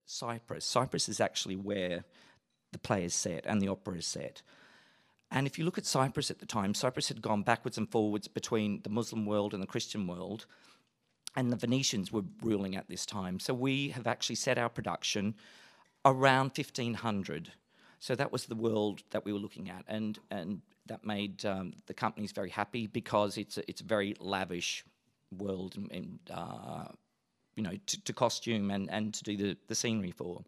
Cyprus. Cyprus is actually where the play is set and the opera is set. And if you look at Cyprus at the time, Cyprus had gone backwards and forwards between the Muslim world and the Christian world, and the Venetians were ruling at this time. So we have actually set our production around 1500. So that was the world that we were looking at, and that made the companies very happy because it's a very lavish world, and to costume and to do the scenery for.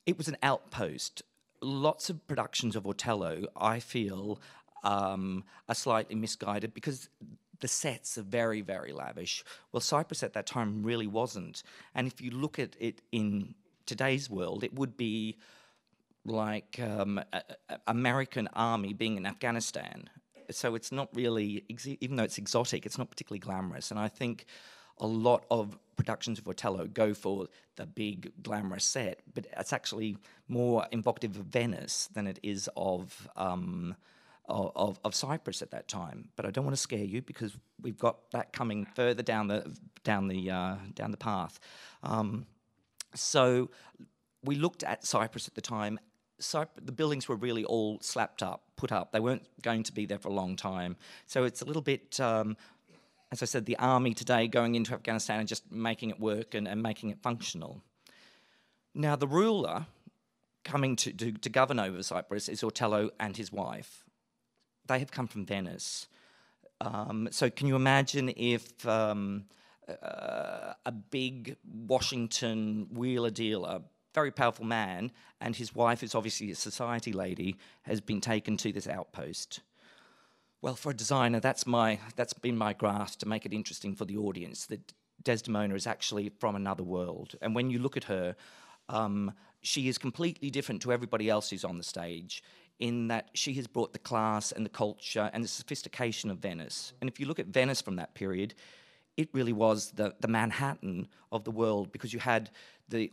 It was an outpost. Lots of productions of Otello, I feel, are slightly misguided because the sets are very, very lavish. Well, Cyprus at that time really wasn't. And if you look at it in today's world, it would be like American army being in Afghanistan. So it's not really, even though it's exotic, it's not particularly glamorous. And I think a lot of productions of Otello go for the big glamorous set, but it's actually more evocative of Venice than it is of Cyprus at that time. But I don't want to scare you because we've got that coming further down the path. So we looked at Cyprus at the time. The buildings were really all put up. They weren't going to be there for a long time. So it's a little bit, as I said, the army today going into Afghanistan and just making it work and making it functional. Now, the ruler coming to govern over Cyprus is Otello and his wife. They have come from Venice. So can you imagine if a big Washington wheeler-dealer, very powerful man, and his wife is obviously a society lady, has been taken to this outpost? Well, for a designer, that's been my grasp to make it interesting for the audience, that Desdemona is actually from another world. And when you look at her, she is completely different to everybody else who's on the stage, in that she has brought the class and the culture and the sophistication of Venice. And if you look at Venice from that period, it really was the Manhattan of the world, because you had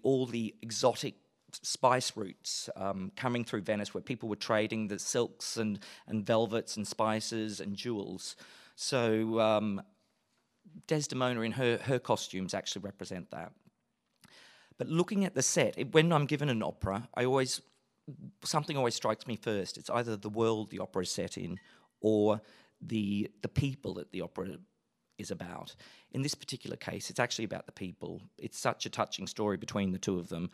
all the exotic spice routes coming through Venice, where people were trading the silks and velvets and spices and jewels. So Desdemona in her costumes actually represent that. But looking at the set, when I'm given an opera, something always strikes me first. It's either the world the opera is set in or the people that the opera is about. In this particular case, it's actually about the people. It's such a touching story between the two of them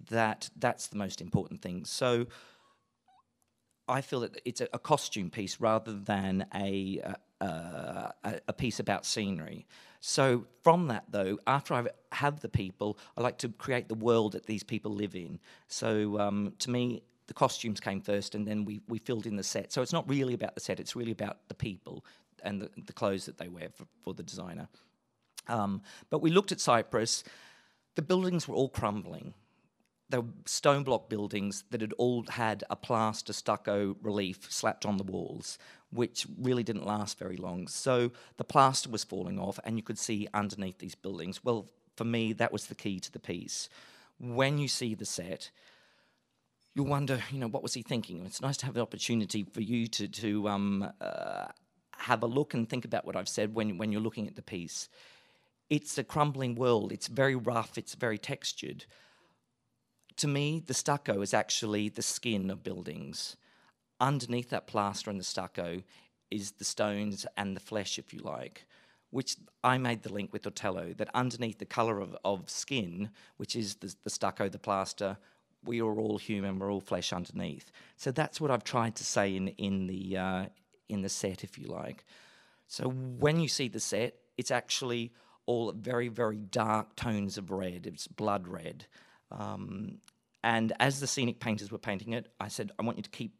that's the most important thing. So I feel that it's a costume piece rather than a piece about scenery. So from that, though, after I have the people, I like to create the world that these people live in. So to me, the costumes came first, and then we filled in the set. So it's not really about the set, it's really about the people and the clothes that they wear for the designer. But we looked at Cyprus. The buildings were all crumbling. They were stone block buildings that had all had a plaster stucco relief slapped on the walls, which really didn't last very long. So the plaster was falling off, and you could see underneath these buildings. Well, for me, that was the key to the piece. When you see the set, you'll wonder, what was he thinking? It's nice to have the opportunity for you to have a look and think about what I've said when you're looking at the piece. It's a crumbling world. It's very rough. It's very textured. To me, the stucco is actually the skin of buildings. Underneath that plaster and the stucco is the stones and the flesh, if you like, which I made the link with Otello, that underneath the colour of skin, which is the stucco, the plaster, we are all human, we're all flesh underneath. So that's what I've tried to say in the set, if you like. So when you see the set, it's actually all very, very dark tones of red. It's blood red. And as the scenic painters were painting it, I said, I want you to keep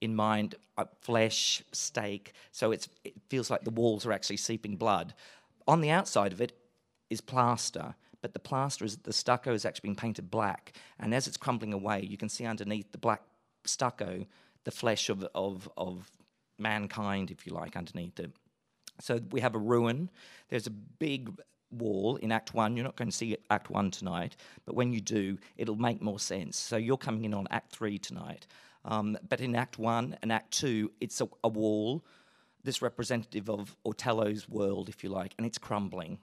in mind flesh, steak, so it feels like the walls are actually seeping blood. On the outside of it is plaster, but the stucco is actually being painted black, and as it's crumbling away, you can see underneath the black stucco the flesh of mankind, if you like, underneath it. So we have a ruin. There's a big wall in Act 1. You're not going to see Act 1 tonight, but when you do, it'll make more sense. So you're coming in on Act 3 tonight. But in Act 1 and Act 2, it's a wall, this representative of Otello's world, if you like, and it's crumbling.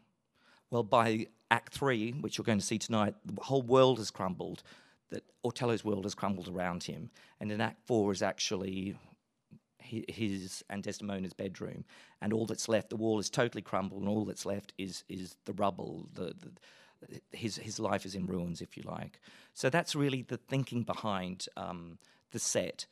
Well, by Act 3, which you're going to see tonight, the whole world has crumbled. That Otello's world has crumbled around him. And in Act 4 is actually his and Desdemona's bedroom. And all that's left, the wall is totally crumbled, and all that's left is the rubble. His life is in ruins, if you like. So that's really the thinking behind the set.